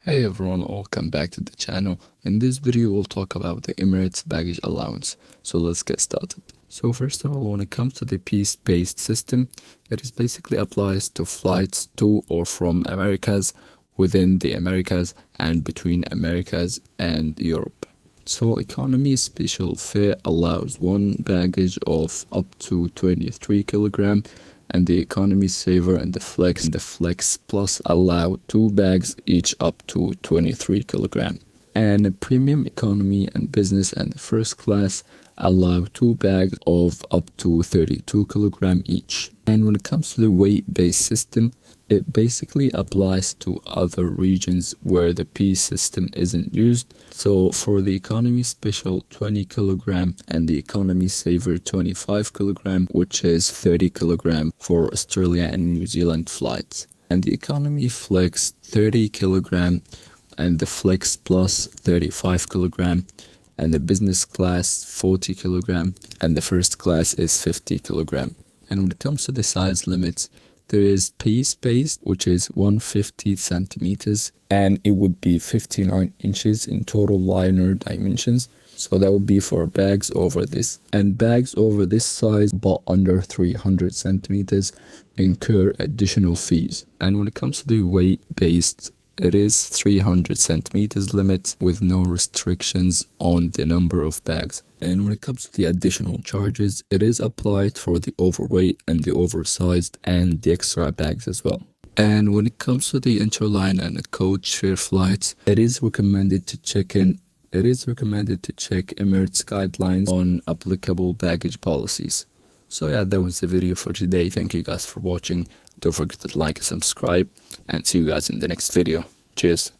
Hey everyone, welcome back to the channel. In this video, we'll talk about the Emirates Baggage Allowance. So let's get started. So first of all, when it comes to the piece-based system, it is basically applies to flights to or from Americas, within the Americas, and between Americas and Europe. So economy special fare allows one baggage of up to 23 kilogram, and the economy saver and the flex plus allow two bags each up to 23 kilogram. And a premium economy and business and first class allow two bags of up to 32 kilogram each. And when it comes to the weight-based system, it basically applies to other regions where the P system isn't used. So for the economy special 20 kilogram and the economy saver 25 kilogram, which is 30 kilogram for Australia and New Zealand flights. And the economy flex 30 kilogram and the flex plus 35 kilogram, and the business class 40 kilogram, and the first class is 50 kilogram. And when it comes to the size limits, there is piece-based, which is 150 centimeters, and it would be 59 inches in total liner dimensions. So that would be for bags over this. And bags over this size but under 300 centimeters incur additional fees. And when it comes to the weight-based, it is 300 centimeters limit with no restrictions on the number of bags. And when it comes to the additional charges, it is applied for the overweight and the oversized and the extra bags as well. And when it comes to the interline and the code share flights, it is recommended to check Emirates guidelines on applicable baggage policies. So yeah, that was the video for today. Thank you guys for watching. Don't forget to like and subscribe, and see you guys in the next video. Cheers.